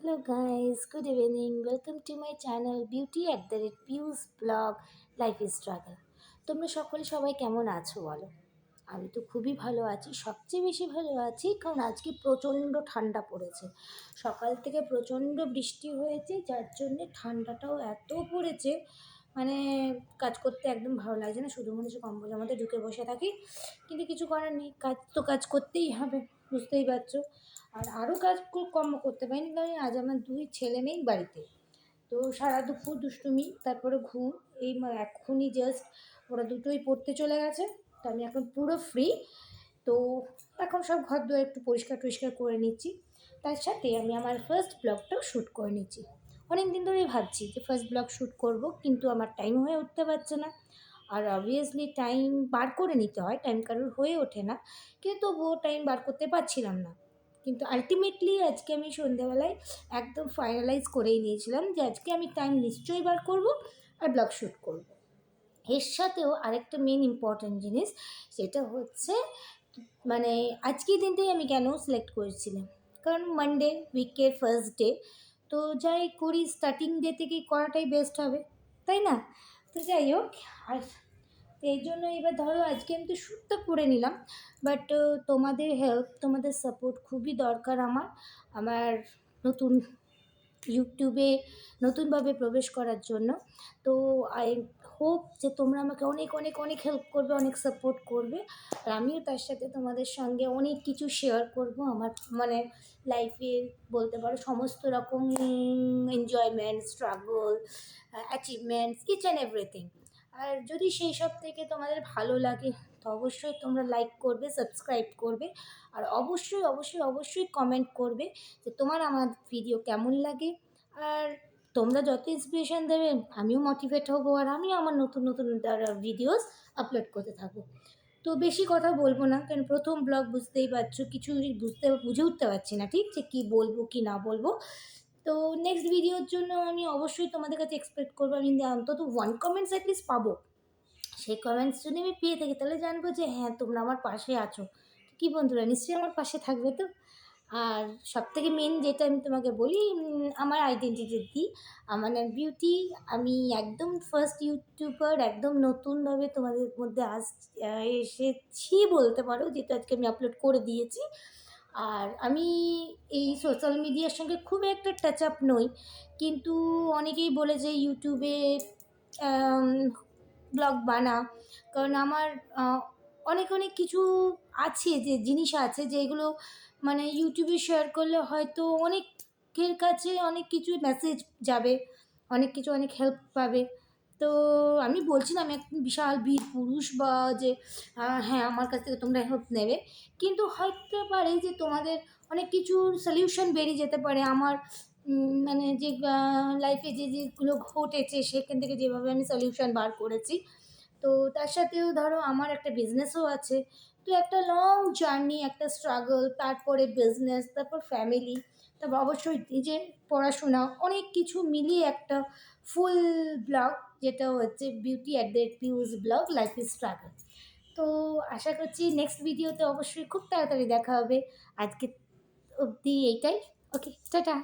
Hello guys, good evening. Welcome to my channel Beauty at the Red Pius Blog Life is Struggle. তোমরা সকলে সবাই কেমন আছো বলো? আমি তো খুবই ভালো আছি, সবচেয়ে বেশি ভালো আছি কারণ আজকে প্রচণ্ড ঠান্ডা পড়েছে। সকাল থেকে প্রচণ্ড বৃষ্টি হয়েছে, যার জন্যে ঠান্ডাটাও এত পড়েছে, মানে কাজ করতে একদম ভালো লাগছে না। শুধু মনে হচ্ছে কম্বলের মধ্যে ঢুকে বসে থাকি, কিন্তু কিছু করার নেই, কাজ তো কাজ করতেই হবে, বুঝতেই পারছো। আর আরও কাজ খুব কম করতে পারিনি কারণ আজ আমার 2 ছেলে মেয়ে বাড়িতে। তো সারা দুপুর দুষ্টুমি, তারপরে ঘুম। এই এক্ষুনি জাস্ট ওরা দুটোই পড়তে চলে গেছে, তো আমি এখন পুরো ফ্রি। তো এখন সব ঘর দুয়ার একটু পরিষ্কার টরিষ্কার করে নিচ্ছি, তার সাথে আমি আমার ফার্স্ট ব্লগটাও শ্যুট করে নিচ্ছি। অনেক দিন ধরেই ভাবছি যে ফার্স্ট ব্লগ শ্যুট করব, কিন্তু আমার টাইম হয়ে উঠতে পারছে না। আর অবভিয়াসলি টাইম বার করে নিতে হয়, টাইম কারোর হয়ে ওঠে না, কিন্তু তবুও টাইম বার করতে পারছিলাম না। কিন্তু আলটিমেটলি আজকে আমি সন্ধ্যেবেলায় একদম ফাইনালাইজ করেই নিয়েছিলাম যে আজকে আমি টাইম নিশ্চয়ই বার করব আর ব্লগ শ্যুট করব। এর সাথেও আরেকটা মেন ইম্পর্ট্যান্ট জিনিস, সেটা হচ্ছে মানে আজকের দিনটাই আমি কেন সিলেক্ট করেছিলাম, কারণ মানডে উইকের ফার্স্ট ডে, তো যাই করি স্টার্টিং ডে থেকেই করাটাই বেস্ট হবে, তাই না? তো যাই হোক, আর এই জন্য এবার ধরো আজকে আমি তো শ্যুটটা করে নিলাম, বাট তোমাদের হেল্প, তোমাদের সাপোর্ট খুবই দরকার আমার আমার নতুন ইউটিউবে নতুনভাবে প্রবেশ করার জন্য। তো আই হোপ যে তোমরা আমাকে অনেক অনেক অনেক হেল্প করবে, অনেক সাপোর্ট করবে। আর আমিও তার সাথে তোমাদের সঙ্গে অনেক কিছু শেয়ার করব, আমার মানে লাইফের বলতে পারো সমস্ত রকম enjoyment, struggle, achievements, each and everything. আর যদি সেই সব থেকে তোমাদের ভালো লাগে তো অবশ্যই তোমরা লাইক করবে, সাবস্ক্রাইব করবে, আর অবশ্যই অবশ্যই অবশ্যই কমেন্ট করবে যে তোমার আমার ভিডিও কেমন লাগে। আর তোমরা যত ইন্সপিরেশান দেবে আমিও মোটিভেট হবো, আর আমিও আমার নতুন নতুন ভিডিওস আপলোড করতে থাকবো। তো বেশি কথা বলবো না, কারণ প্রথম ব্লগ বুঝতেই পারছো, কিছু বুঝে উঠতে পারছি না ঠিক যে কী বলবো কি না বলবো। তো নেক্সট ভিডিওর জন্য আমি অবশ্যই তোমাদের কাছে এক্সপেক্ট করবো, আমি অন্তত 1 কমেন্টস অ্যাটলিস্ট পাবো। সেই কমেন্টস যদি আমি পেয়ে থাকি তাহলে জানবো যে হ্যাঁ তোমরা আমার পাশে আছো। কি বন্ধুরা, নিশ্চয়ই আমার পাশে থাকবে তো। আর সবথেকে মেন যেটা আমি তোমাকে বলি, আমার আইডেন্টিটি দিই, আমার নাম বিউটি। আমি একদম ফার্স্ট ইউটিউবার, একদম নতুনভাবে তোমাদের মধ্যে এসেছি বলতে পারো, যেটা আজকে আমি আপলোড করে দিয়েছি। আর আমি এই সোশ্যাল মিডিয়ার সঙ্গে খুব একটা টাচ আপ নই, কিন্তু অনেকেই বলেছে ইউটিউবে ব্লগ বানা, কারণ আমার অনেক অনেক কিছু আছে, যে জিনিস আছে যেগুলো মানে ইউটিউবে শেয়ার করলে হয়তো অনেকের কাছে অনেক কিছু মেসেজ যাবে, অনেক কিছু অনেক হেল্প পাবে। তো আমি বলছি না আমি একদম বিশাল বীর পুরুষ, বা যে হ্যাঁ আমার কাছ থেকে তোমরা হেল্প নেবে, কিন্তু হতে পারে যে তোমাদের অনেক কিছুর সলিউশন বেরিয়ে যেতে পারে আমার মানে যে লাইফে যেগুলো ঘটেছে সেখান থেকে যেভাবে আমি সলিউশন বার করেছি। তো তার সাথেও ধরো আমার একটা বিজনেসও আছে। তো একটা লং জার্নি, একটা স্ট্রাগল, তারপরে বিজনেস, তারপর ফ্যামিলি, তারপর অবশ্যই নিজের পড়াশোনা, অনেক কিছু মিলিয়ে একটা ফুল ব্লগ, যেটা হচ্ছে beauty at the পিউস blog life is struggle. তো আশা করছি নেক্সট ভিডিওতে অবশ্যই খুব তাড়াতাড়ি দেখা হবে। আজকে অবধি এইটাই। ওকে, টাটা।